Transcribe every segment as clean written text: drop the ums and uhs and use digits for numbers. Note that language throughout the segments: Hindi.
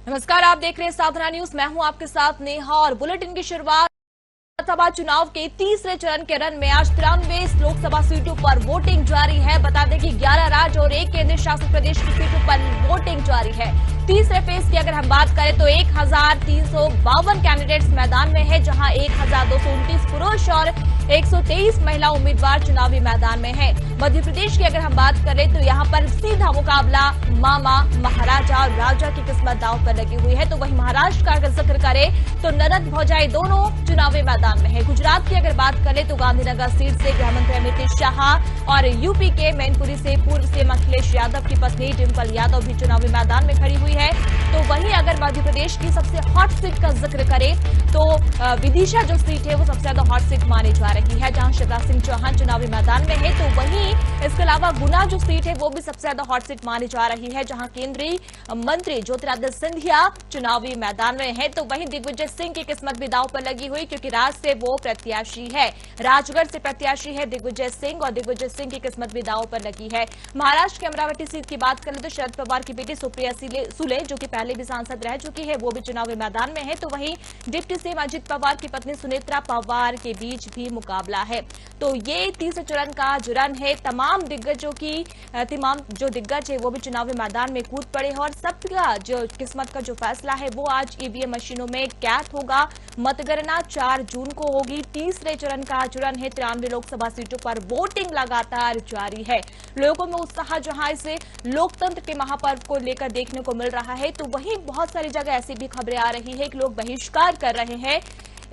नमस्कार, आप देख रहे हैं साधना न्यूज। मैं हूं आपके साथ नेहा और बुलेटिन की शुरुआत लोकसभा चुनाव के तीसरे चरण के रन में आज 93 लोकसभा सीटों पर वोटिंग जारी है। बता दें कि 11 राज्य और एक केंद्र शासित प्रदेश की सीटों पर वोटिंग जारी है। तीसरे फेज की अगर हम बात करें तो 1352 कैंडिडेट्स मैदान में है, जहां 1229 पुरुष और 123 महिला उम्मीदवार चुनावी मैदान में है। मध्य प्रदेश की अगर हम बात करें तो यहां पर सीधा मुकाबला मामा, महाराजा और राजा की किस्मत दांव पर लगी हुई है। तो वहीं महाराष्ट्र का अगर जिक्र करें तो ननद भौजाई दोनों चुनावी मैदान में है। गुजरात की अगर बात करें तो गांधीनगर सीट से गृहमंत्री अमित शाह और यूपी के मैनपुरी से पूर्व सीएम अखिलेश यादव की पत्नी डिंपल यादव भी चुनावी मैदान में खड़ी हुई है। तो वहीं अगर मध्य प्रदेश की सबसे हॉट सीट का जिक्र करें तो विदिशा जो सीट है वो सबसे ज्यादा हॉट सीट मानी जा रही है, जहां शिवराज सिंह चौहान चुनावी मैदान में है। तो वहीं इसके अलावा गुना जो सीट है वो भी सबसे ज्यादा हॉट सीट मानी जा रही है, जहां केंद्रीय मंत्री ज्योतिरादित्य सिंधिया चुनावी मैदान में है। तो वहीं दिग्विजय सिंह की किस्मत भी दांव पर लगी हुई, क्योंकि राज से वो प्रत्याशी है, राजगढ़ से प्रत्याशी है दिग्विजय सिंह, और दिग्विजय सिंह की किस्मत भी दांव पर लगी है। महाराष्ट्र की अमरावती सीट की बात करें तो शरद पवार की बेटी सुप्रिया सुले, जो कि पहले भी सांसद रह चुकी है, वो भी चुनावी मैदान में है। तो वहीं डिप्टी सीएम अजित पवार की पत्नी सुनेत्रा पवार के बीच भी मुकाबला है। तो ये तीसरे चरण का जो रन है, तमाम जो दिग्गज है वो भी चुनावी मैदान में कूद पड़े हैं, और सबका जो किस्मत का जो फैसला है वो आज ईवीएम मशीनों में कैद होगा। मतगणना 4 जून को होगी। तीसरे चरण का जो रन है, 93 लोकसभा सीटों पर वोटिंग लगातार जारी है। लोगों में उत्साह जहां इसे लोकतंत्र के महापर्व को लेकर देखने को मिल रहा है, तो वहीं बहुत सारी जगह ऐसी भी खबरें आ रही है कि लोग बहिष्कार कर रहे हैं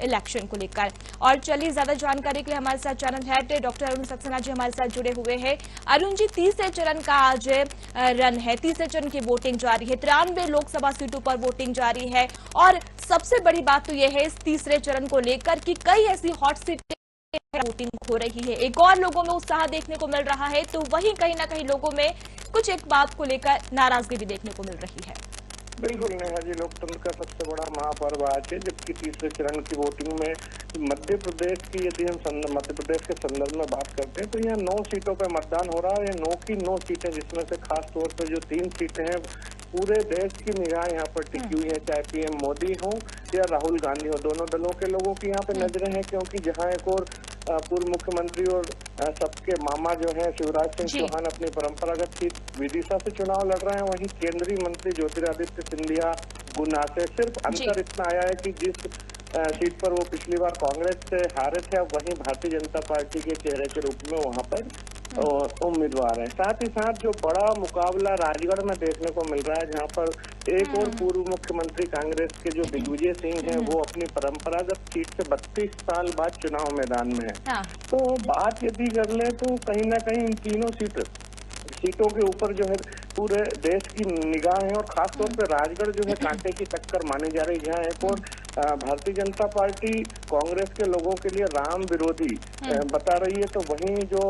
इलेक्शन को लेकर। और चलिए ज्यादा जानकारी के लिए हमारे साथ channel head doctor Arun Saxena ji हमारे साथ जुड़े हुए हैं। अरुण जी, तीसरे चरण का आज रन है, तीसरे चरण की वोटिंग जारी है, 93 लोकसभा सीटों पर वोटिंग जारी है, और सबसे बड़ी बात तो यह है इस तीसरे चरण को लेकर कि कई ऐसी हॉट सीटें वोटिंग हो रही है। एक और लोगों में उत्साह देखने को मिल रहा है, तो वहीं कहीं ना कहीं लोगों में कुछ एक बात को लेकर नाराजगी भी देखने को मिल रही है। बिल्कुल नेहा जी, लोकतंत्र का सबसे बड़ा महापर्व आज है, जबकि तीसरे चरण की वोटिंग में मध्य प्रदेश की यदि हम मध्य प्रदेश के संदर्भ में बात करते हैं तो यहाँ 9 सीटों पर मतदान हो रहा है। ये 9 की 9 सीटें, जिसमें से खास तौर पर जो 3 सीटें हैं पूरे देश की निगाह यहाँ पर टिकी हुई है, चाहे पीएम मोदी हो या राहुल गांधी हो, दोनों दलों के लोगों की यहाँ पे नजरें हैं, क्योंकि जहाँ एक और पूर्व मुख्यमंत्री और सबके मामा जो है शिवराज सिंह चौहान अपनी परंपरागत सीट विदिशा से चुनाव लड़ रहे हैं, वहीं केंद्रीय मंत्री ज्योतिरादित्य सिंधिया गुना से। सिर्फ अंतर इतना आया है कि जिस सीट पर वो पिछली बार कांग्रेस से हारे थे, अब वहीं भारतीय जनता पार्टी के चेहरे के रूप में वहां पर उम्मीदवार है। साथ ही साथ जो बड़ा मुकाबला राजगढ़ में देखने को मिल रहा है, जहां पर एक और पूर्व मुख्यमंत्री कांग्रेस के जो दिग्विजय सिंह हैं वो अपनी परंपरागत सीट से 32 साल बाद चुनाव मैदान में है। तो बात यदि कर ले तो कहीं ना कहीं इन तीनों सीटों के ऊपर जो है पूरे देश की निगाह है, और खास तौर पर राजगढ़ जो है कांटे की टक्कर मानी जा रही है, जहाँ एक और भारतीय जनता पार्टी कांग्रेस के लोगों के लिए राम विरोधी बता रही है, तो वहीं जो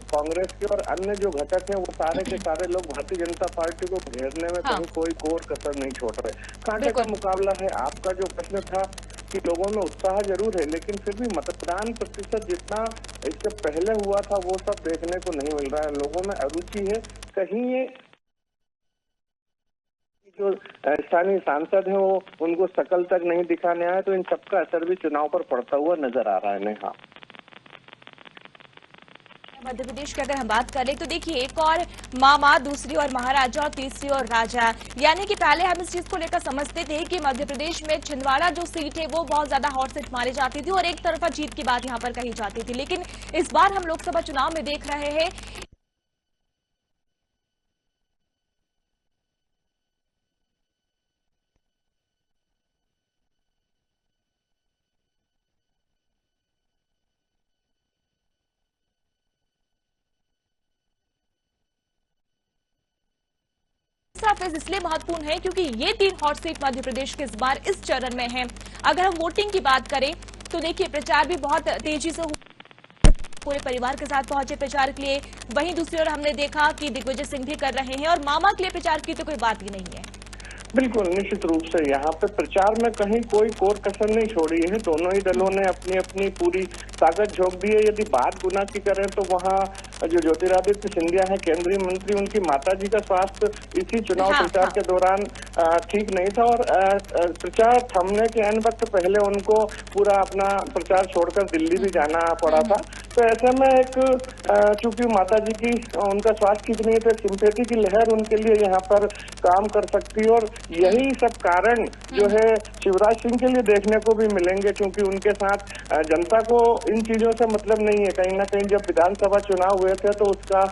कांग्रेस के और अन्य जो घटक हैं वो सारे के सारे लोग भारतीय जनता पार्टी को घेरने में कहीं कोई कोर कसर नहीं छोड़ रहे। कांटे का मुकाबला है। आपका जो प्रश्न था कि लोगों में उत्साह जरूर है, लेकिन फिर भी मतदान प्रतिशत जितना इससे पहले हुआ था वो सब देखने को नहीं मिल रहा है। लोगों में अरुचि है, कहीं ये जो स्थानीय सांसद है वो उनको शकल तक नहीं दिखाने आए, तो इन सबका असर भी चुनाव पर पड़ता हुआ नजर आ रहा है। नेहा, मध्य प्रदेश की अगर हम बात करें तो देखिए, एक और मामा, दूसरी और महाराजा और तीसरी और राजा, यानी कि पहले हम इस चीज को लेकर समझते थे कि मध्य प्रदेश में छिंदवाड़ा जो सीट है वो बहुत ज्यादा हॉट सीट मानी जाती थी और एक तरफा जीत की बात यहां पर कही जाती थी, लेकिन इस बार हम लोकसभा चुनाव में देख रहे हैं फेज इसलिए महत्वपूर्ण है क्योंकि ये 3 हॉट सीट मध्य प्रदेश के इस बार इस चरण में है। अगर हम वोटिंग की बात करें तो देखिए, प्रचार भी बहुत तेजी से पूरे परिवार के साथ पहुंचे प्रचार के लिए। वहीं दूसरी ओर हमने देखा कि दिग्विजय सिंह भी कर रहे हैं, और मामा के लिए प्रचार की तो कोई बात ही नहीं है। बिल्कुल निश्चित रूप से यहाँ पे प्रचार में कहीं कोई कोर कसर नहीं छोड़ी है। दोनों ही दलों ने अपनी अपनी पूरी ताकत झोंक दी है। यदि बात गुना की करें तो वहाँ जो ज्योतिरादित्य सिंधिया है केंद्रीय मंत्री, उनकी माताजी का स्वास्थ्य इसी चुनाव प्रचार के दौरान ठीक नहीं था और प्रचार थमने के एन वक्त पहले उनको पूरा अपना प्रचार छोड़कर दिल्ली भी जाना पड़ा था। तो ऐसे में एक चूंकि माता जी की उनका स्वास्थ्य ठीक नहीं, तो सिंपैथी की लहर उनके लिए यहाँ पर काम कर सकती है और यही सब कारण जो है शिवराज सिंह के लिए देखने को भी मिलेंगे, क्योंकि उनके साथ जनता को इन चीजों से मतलब नहीं है। कहीं ना कहीं जब विधानसभा चुनाव हुए थे तो उसका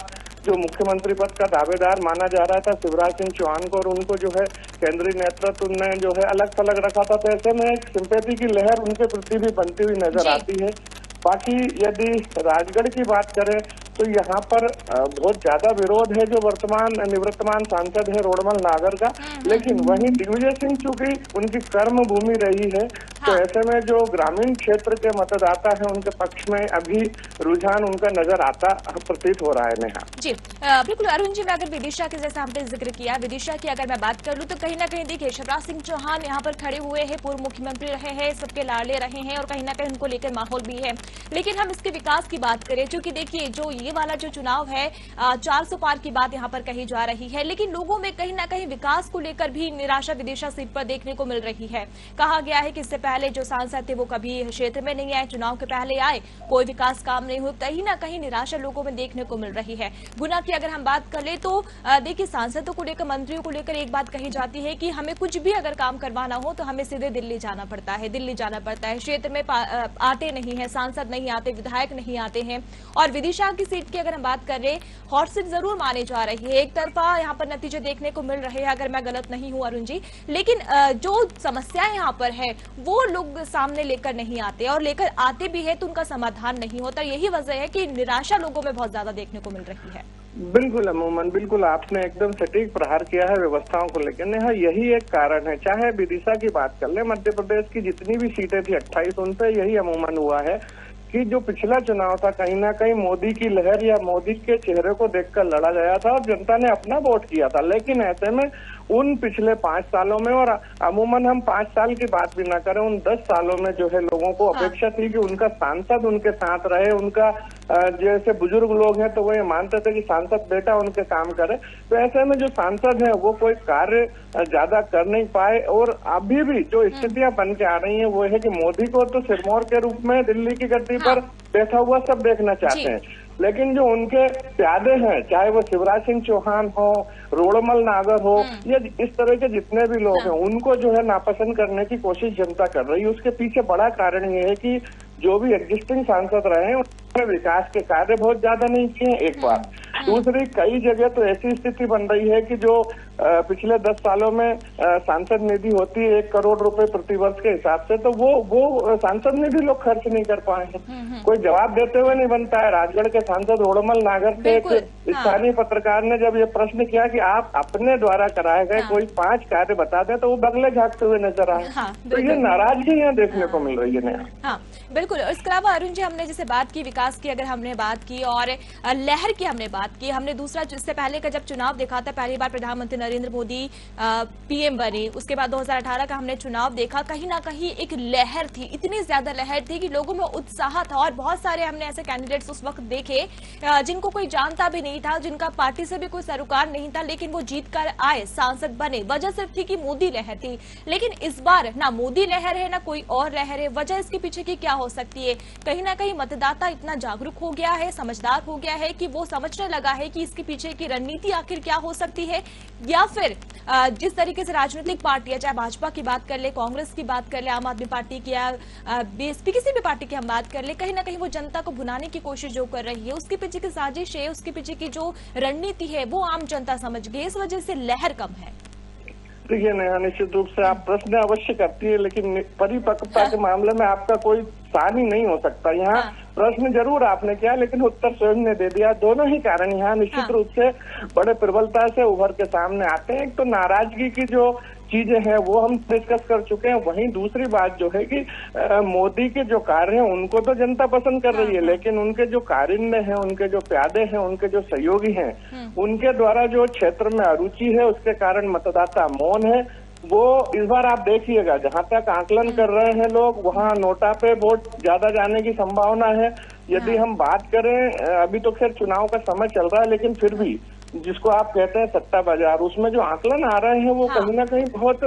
जो मुख्यमंत्री पद का दावेदार माना जा रहा था शिवराज सिंह चौहान को, और उनको जो है केंद्रीय नेतृत्व ने जो है अलग थलग रखा था। तो ऐसे में एक सिंपैथी की लहर उनके प्रति भी बनती हुई नजर आती है। बाकी यदि राजगढ़ की बात करें तो यहाँ पर बहुत ज्यादा विरोध है जो वर्तमान निवर्तमान सांसद है रोड़मल नागर का, लेकिन वहीं दिग्विजय सिंह चूंकि उनकी कर्म भूमि रही है, तो ऐसे में जो ग्रामीण क्षेत्र के मतदाता है उनके पक्ष में अभी रुझान उनका नजर आता प्रतीत हो रहा है। नेहा जी बिल्कुल अरुण जी, मैं अगर विदिशा के जैसा हमने जिक्र किया, विदिशा की अगर मैं बात कर लूं तो कहीं ना कहीं देखिए शिवराज सिंह चौहान यहाँ पर खड़े हुए हैं, पूर्व मुख्यमंत्री रहे हैं, सबके लाडले रहे हैं और कहीं ना कहीं उनको लेकर माहौल भी है। लेकिन हम इसके विकास की बात करें, क्योंकि देखिए जो ये वाला जो चुनाव है 400 पार की बात यहाँ पर कही जा रही है, लेकिन लोगों में कहीं ना कहीं विकास को लेकर भी निराशा विदिशा सीट पर देखने को मिल रही है। कहा गया है कि इससे पहले जो सांसद थे वो कभी क्षेत्र में नहीं आए, चुनाव के पहले आए, कोई विकास काम नहीं हुआ, कहीं ना कहीं निराशा लोगों में देखने को मिल रही है। गुना की अगर हम बात कर ले तो देखिए सांसदों को लेकर, मंत्रियों को लेकर एक बात कही जाती है कि हमें कुछ भी अगर काम करवाना हो तो हमें सीधे दिल्ली जाना पड़ता है, क्षेत्र में आते नहीं है, सांसद नहीं आते, विधायक नहीं आते हैं। और विदिशा की सीट की अगर हम बात कर रहे, हॉट सीट जरूर मानी जा रही है, एक तरफा यहाँ पर नतीजे देखने को मिल रहे हैं अगर मैं गलत नहीं हूं अरुण जी, लेकिन जो समस्याएं यहाँ पर है वो लोग सामने लेकर नहीं आते, और लेकर आते भी है तो उनका समाधान नहीं होता। यही वजह है कि निराशा लोगों में बहुत ज्यादा देखने को मिल रही है। बिल्कुल अमूमन, बिल्कुल आपने एकदम सटीक प्रहार किया है व्यवस्थाओं को लेकर। नेहा यही एक कारण है, चाहे विदिशा की बात कर ले, मध्य प्रदेश की जितनी भी सीटें थी 28, उन पे यही अमूमन हुआ है कि जो पिछला चुनाव था कहीं ना कहीं मोदी की लहर या मोदी के चेहरे को देखकर लड़ा गया था और जनता ने अपना वोट किया था। लेकिन ऐसे में उन पिछले 5 सालों में, और अमूमन हम 5 साल की बात भी ना करें, उन 10 सालों में जो है लोगों को अपेक्षा थी कि उनका सांसद उनके साथ रहे, उनका जैसे बुजुर्ग लोग हैं तो वो ये मानते थे कि सांसद बेटा उनके काम करे। तो ऐसे में जो सांसद है वो कोई कार्य ज्यादा कर नहीं पाए, और अभी भी जो स्थितियां बन के आ रही है वो है कि मोदी को तो सिरमौर के रूप में दिल्ली की गद्दी पर बैठा हुआ सब देखना चाहते हैं, लेकिन जो उनके प्यादे हैं, चाहे वो शिवराज सिंह चौहान हो, रोड़मल नागर हो, या इस तरह के जितने भी लोग हैं, उनको जो है नापसंद करने की कोशिश जनता कर रही है। उसके पीछे बड़ा कारण ये है कि जो भी एग्जिस्टिंग सांसद रहे हैं उन्होंने विकास के कार्य बहुत ज्यादा नहीं किए, एक बात। दूसरी, कई जगह तो ऐसी स्थिति बन रही है कि जो पिछले 10 सालों में सांसद निधि होती है 1 करोड़ रुपए प्रति वर्ष के हिसाब से, तो वो सांसद निधि लोग खर्च नहीं कर पाए हैं। कोई जवाब देते हुए नहीं बनता है। राजगढ़ के सांसद रोड़मल नागर से एक स्थानीय पत्रकार ने जब ये प्रश्न किया कि आप अपने द्वारा कराए गए कोई 5 कार्य बता दें, तो वो बगले झाँकते हुए नजर आए। तो ये नाराजगी यहाँ देखने को मिल रही है। हाँ बिल्कुल। इसके अलावा अरुण जी, हमने जैसे बात की विकास की, अगर हमने बात की और लहर की हमने बात की, हमने दूसरा इससे पहले का जब चुनाव देखा था, पहली बार प्रधानमंत्री नरेंद्र मोदी पीएम बने, उसके बाद 2018 का हमने चुनाव देखा, कहीं ना कहीं एक लहर थी, इतनी ज्यादा लहर थी कि लोगों में उत्साह था, और बहुत सारे हमने ऐसे कैंडिडेट्स उस वक्त देखे जिनको कोई जानता भी नहीं था, जिनका पार्टी से भी कोई सरोकार नहीं था, लेकिन वो जीत कर आए, सांसद बने। वजह सिर्फ थी कि मोदी लहर थी। लेकिन इस बार ना मोदी लहर है ना कोई और लहर है। वजह इसके पीछे की क्या हो सकती है? कहीं ना कहीं मतदाता इतना जागरूक हो गया है, समझदार हो गया है कि वो समझने लगा है कि इसके पीछे की रणनीति आखिर क्या हो सकती है, या फिर जिस तरीके से राजनीतिक पार्टियां, चाहे भाजपा की बात कर ले, कांग्रेस की बात कर ले, आम आदमी पार्टी की या बीएसपी, किसी भी पार्टी की हम बात कर ले, कहीं ना कहीं वो जनता को भुनाने की कोशिश जो कर रही है, उसके पीछे की साजिश है, उसके पीछे की जो रणनीति है वो आम जनता समझ गई, इस वजह से लहर कम है। देखिए नेहा, निश्चित रूप से आप प्रश्न अवश्य करती है, लेकिन परिपक्वता के मामले में आपका कोई सानी नहीं हो सकता। यहाँ प्रश्न जरूर आपने किया, लेकिन उत्तर स्वयं ने दे दिया। दोनों ही कारण यहाँ निश्चित रूप से बड़े प्रबलता से उभर के सामने आते हैं। एक तो नाराजगी की जो चीजें हैं वो हम डिस्कस कर चुके हैं, वहीं दूसरी बात जो है कि मोदी के जो कार्य हैं उनको तो जनता पसंद कर रही है, लेकिन उनके जो कारिंदे हैं, उनके जो प्यादे हैं, उनके जो सहयोगी हैं, उनके द्वारा जो क्षेत्र में अरुचि है, उसके कारण मतदाता मौन है। वो इस बार आप देखिएगा, जहां तक आकलन कर रहे हैं लोग, वहां नोटा पे वोट ज्यादा जाने की संभावना है। यदि हम बात करें, अभी तो खैर चुनाव का समय चल रहा है, लेकिन फिर भी जिसको आप कहते हैं सट्टा बाजार, उसमें जो आकलन आ रहे हैं वो कहीं ना कहीं बहुत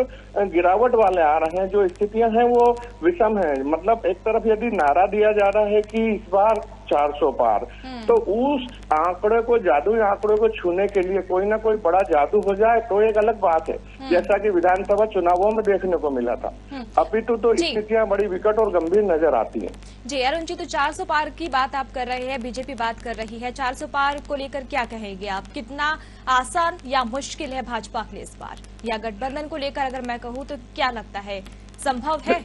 गिरावट वाले आ रहे हैं। जो स्थितियां हैं वो विषम है। मतलब एक तरफ यदि नारा दिया जा रहा है कि इस बार 400 पार, तो उस आंकड़े को, जादुई आंकड़े को छूने के लिए कोई ना कोई बड़ा जादू हो जाए तो एक अलग बात है, जैसा कि विधानसभा चुनावों में देखने को मिला था। अपितु तो स्थितियां बड़ी विकट और गंभीर नजर आती हैं। जी अरुण जी, तो 400 पार की बात आप कर रहे हैं, बीजेपी बात कर रही है, 400 पार को लेकर क्या कहेंगे आप? कितना आसान या मुश्किल है भाजपा के लिए इस बार, या गठबंधन को लेकर अगर मैं कहूँ तो क्या लगता है, संभव है?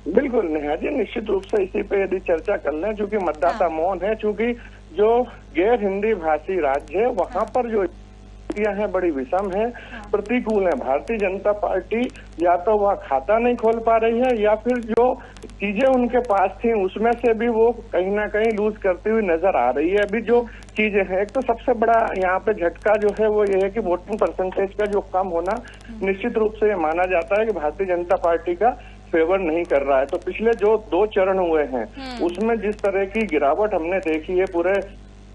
बिल्कुल नेहा जी, निश्चित रूप से इसी पे यदि चर्चा कर लें, चूंकि मतदाता मौन है, चूंकि जो गैर हिंदी भाषी राज्य है वहां पर जो स्थितियां हैं बड़ी विषम है, प्रतिकूल है। भारतीय जनता पार्टी या तो वह खाता नहीं खोल पा रही है, या फिर जो चीजें उनके पास थी उसमें से भी वो कहीं ना कहीं लूज करती हुई नजर आ रही है। अभी जो चीजें हैं, एक तो सबसे बड़ा यहाँ पे झटका जो है वो ये है कि वोटिंग परसेंटेज का जो कम होना, निश्चित रूप से ये माना जाता है कि भारतीय जनता पार्टी का फेवर नहीं कर रहा है। तो पिछले जो 2 चरण हुए हैं उसमें जिस तरह की गिरावट हमने देखी है पूरे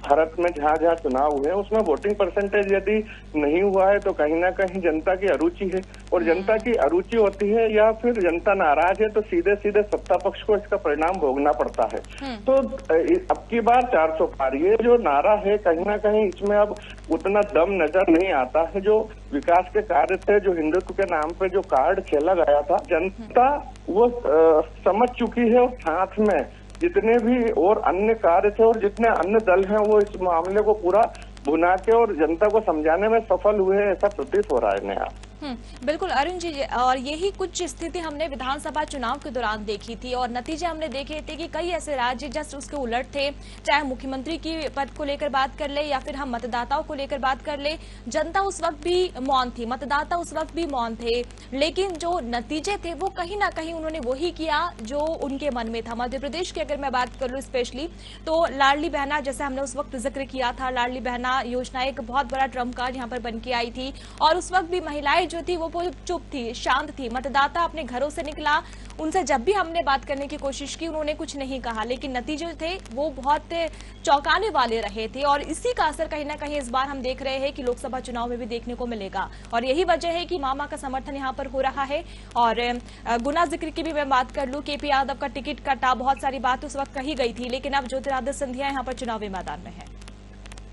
भारत में, जहाँ जहाँ चुनाव हुए उसमें वोटिंग परसेंटेज यदि नहीं हुआ है तो कहीं ना कहीं जनता की अरुचि है, और जनता की अरुचि होती है या फिर जनता नाराज है तो सीधे सीधे सत्ता पक्ष को इसका परिणाम भोगना पड़ता है। तो अब की बार 400 पार ये जो नारा है, कहीं ना कहीं इसमें अब उतना दम नजर नहीं आता है। जो विकास के कार्य थे, जो हिंदुत्व के नाम पे जो कार्ड खेला गया था, जनता वो समझ चुकी है, और साथ में जितने भी और अन्य कार्य थे और जितने अन्य दल हैं वो इस मामले को पूरा भुना के और जनता को समझाने में सफल हुए, ऐसा प्रतीत हो रहा है नया। बिल्कुल अरुण जी, और यही कुछ स्थिति हमने विधानसभा चुनाव के दौरान देखी थी, और नतीजे हमने देखे थे कि कई ऐसे राज्य जस्ट उसके उलट थे। चाहे मुख्यमंत्री की पद को लेकर बात कर ले या फिर हम मतदाताओं को लेकर बात कर ले, जनता उस वक्त भी मौन थी, मतदाता उस वक्त भी मौन थे, लेकिन जो नतीजे थे वो कहीं ना कहीं उन्होंने वही किया जो उनके मन में था। मध्य प्रदेश की अगर मैं बात कर लूँ स्पेशली, तो लाडली बहना, जैसे हमने उस वक्त जिक्र किया था, लाडली बहना योजना एक बहुत बड़ा ट्रम्प कार्ड यहाँ पर बन के आई थी, और उस वक्त भी महिलाएं जो थी वो चुप थी, शांत थी। मतदाता अपने घरों से निकला, उनसे जब भी हमने बात करने की कोशिश की उन्होंने कुछ नहीं कहा, लेकिन नतीजे थे वो बहुत चौंकाने वाले रहे थे, और इसी का असर कहीं ना कहीं इस बार हम देख रहे हैं कि लोकसभा चुनाव में भी देखने को मिलेगा। और यही वजह है कि मामा का समर्थन यहाँ पर हो रहा है। और गुना जिक्र की भी मैं बात कर लूं, केपी यादव का टिकट कटा, बहुत सारी बात उस वक्त कही गई थी, लेकिन अब ज्योतिरादित्य सिंधिया यहाँ पर चुनावी मैदान में है।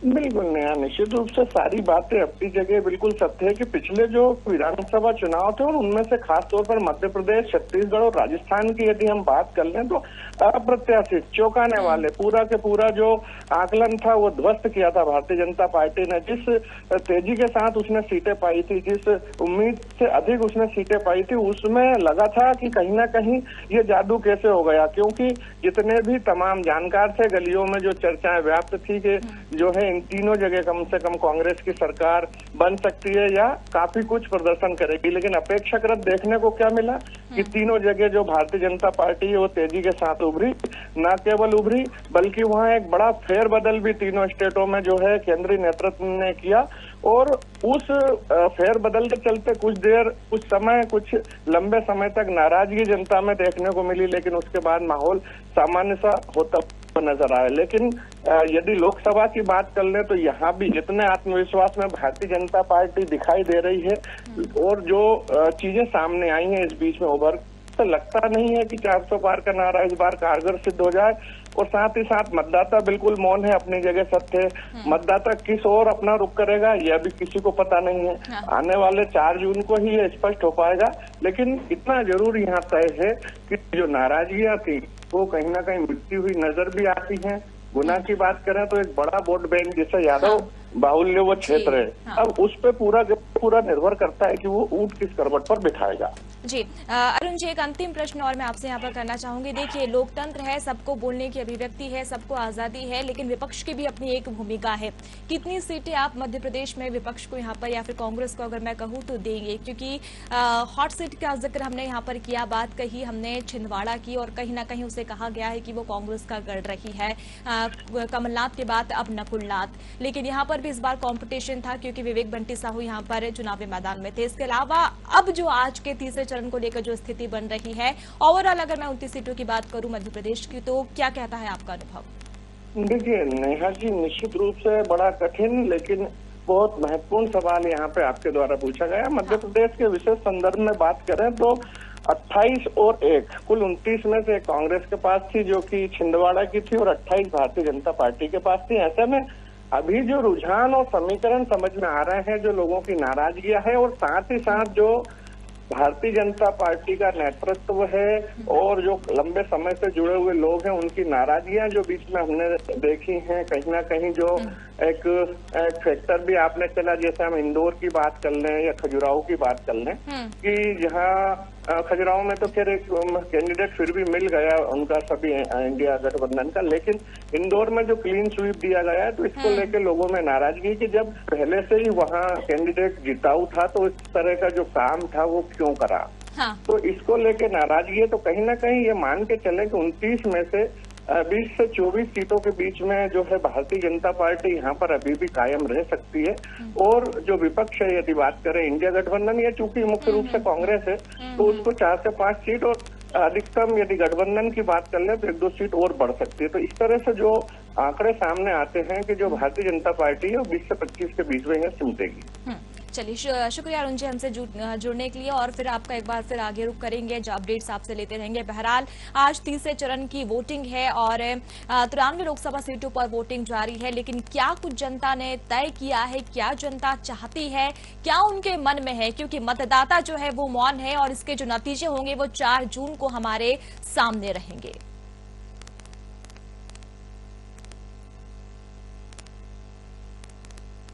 बिल्कुल नया, निश्चित रूप से सारी बातें अपनी जगह बिल्कुल सत्य है कि पिछले जो विधानसभा चुनाव थे और उनमें से खास तौर पर मध्य प्रदेश, छत्तीसगढ़ और राजस्थान की यदि हम बात कर लें तो अप्रत्याशित, चौंकाने वाले, पूरा के पूरा जो आकलन था वो ध्वस्त किया था भारतीय जनता पार्टी ने। जिस तेजी के साथ उसने सीटें पाई थी, जिस उम्मीद से अधिक उसने सीटें पाई थी, उसमें लगा था कि कहीं ना कहीं ये जादू कैसे हो गया, क्योंकि जितने भी तमाम जानकार थे, गलियों में जो चर्चाएं व्याप्त थी कि जो है इन तीनों जगह कम से कम कांग्रेस की सरकार बन सकती है या काफी कुछ प्रदर्शन करेगी, लेकिन अपेक्षाकृत देखने को क्या मिला कि तीनों जगह जो भारतीय जनता पार्टी है वो तेजी के साथ उभरी। न केवल उभरी बल्कि वहां एक बड़ा फेरबदल भी तीनों स्टेटों में जो है केंद्रीय नेतृत्व ने किया, और उस फेरबदल के चलते कुछ देर, कुछ समय, कुछ लंबे समय तक नाराजगी जनता में देखने को मिली, लेकिन उसके बाद माहौल सामान्य सा होता नजर आया। लेकिन यदि लोकसभा की बात कर ले तो यहाँ भी जितने आत्मविश्वास में भारतीय जनता पार्टी दिखाई दे रही है और जो चीजें सामने आई हैं इस बीच में उभर, तो लगता नहीं है कि 400 पार का नारा इस बार कारगर सिद्ध हो जाए। और साथ ही साथ मतदाता बिल्कुल मौन है, अपनी जगह सत्य है। मतदाता किस ओर अपना रुख करेगा यह भी किसी को पता नहीं है। आने वाले 4 जून को ही ये स्पष्ट हो पाएगा, लेकिन इतना जरूर यहाँ तय है कि जो नाराजगियां थी वो कहीं ना कहीं मिटती हुई नजर भी आती हैं। गुना की बात करें तो एक बड़ा वोट बैंक जैसे यादव बाहुल्य वो क्षेत्र है, अब उस पे पूरा निर्भर करता है कि वो ऊंट किस करवट पर बिठाएगा। जी अरुण जी, एक अंतिम प्रश्न और मैं आपसे यहाँ पर करना चाहूंगी। देखिए, लोकतंत्र है, सबको बोलने की अभिव्यक्ति है, सबको आजादी है, लेकिन विपक्ष की भी अपनी एक भूमिका है। कितनी सीटें आप मध्य प्रदेश में विपक्ष को यहाँ पर या फिर कांग्रेस को अगर मैं कहूँ तो देंगे? क्योंकि हॉट सीट का जिक्र हमने यहाँ पर किया, बात कही हमने छिंदवाड़ा की, और कहीं ना कहीं उसे कहा गया है कि वो कांग्रेस का गढ़ रही है। कमलनाथ के बाद अब नकुलनाथ, लेकिन यहाँ पर भी इस बार कंपटीशन था क्योंकि विवेक बंटी साहू यहाँ पर चुनावी मैदान में थे। इसके अलावा अब जो आज के तीसरे चरण को लेकर जो स्थिति बन रही है, ओवरऑल अगर मैं 29 सीटों की बात करूं मध्य प्रदेश की, तो क्या कहता है आपका अनुभव? देखिए नेहा जी, निश्चित रूप से बड़ा कठिन लेकिन बहुत महत्वपूर्ण सवाल यहाँ पे आपके द्वारा पूछा गया। मध्य प्रदेश के विशेष संदर्भ में बात करें तो 28 और 1 कुल 29 में से कांग्रेस के पास थी जो कि छिंदवाड़ा की थी और 28 भारतीय जनता पार्टी के पास थी। ऐसे में अभी जो रुझान और समीकरण समझ में आ रहे हैं, जो लोगों की नाराजगियां है और साथ ही साथ जो भारतीय जनता पार्टी का नेतृत्व है और जो लंबे समय से जुड़े हुए लोग हैं, उनकी नाराजगियां जो बीच में हमने देखी हैं, कहीं ना कहीं जो एक फैक्टर भी आपने चला, जैसे हम इंदौर की बात कर लें या खजुराहो की बात कर लें कि जहां खजुराहो में तो खैर एक कैंडिडेट फिर भी मिल गया उनका, सभी इंडिया गठबंधन का, लेकिन इंदौर में जो क्लीन स्वीप दिया गया है तो इसको लेकर लोगों में नाराजगी कि जब पहले से ही वहां कैंडिडेट जिताऊ था तो इस तरह का जो काम था वो क्यों करा। हाँ। तो इसको लेके नाराजगी है। तो कहीं ना कहीं ये मान के चले कि 29 में से 20 से 24 सीटों के बीच में जो है भारतीय जनता पार्टी यहाँ पर अभी भी कायम रह सकती है। और जो विपक्ष है, यदि बात करें इंडिया गठबंधन, ये चूंकि मुख्य रूप से कांग्रेस है तो उसको 4 से 5 सीट और अधिकतम यदि गठबंधन की बात कर ले तो 1-2 सीट और बढ़ सकती है। तो इस तरह से जो आंकड़े सामने आते हैं कि जो भारतीय जनता पार्टी है वो 20 से 25 के बीच में सिमटेगी। चलिए, शुक्रिया अरुण जी हमसे जुड़ने के लिए, और फिर आपका एक बार फिर आगे रुख करेंगे, जो अपडेट्स आपसे लेते रहेंगे। बहरहाल आज तीसरे चरण की वोटिंग है और 93 लोकसभा सीटों पर वोटिंग जारी है, लेकिन क्या कुछ जनता ने तय किया है, क्या जनता चाहती है, क्या उनके मन में है, क्योंकि मतदाता जो है वो मौन है और इसके जो नतीजे होंगे वो 4 जून को हमारे सामने रहेंगे।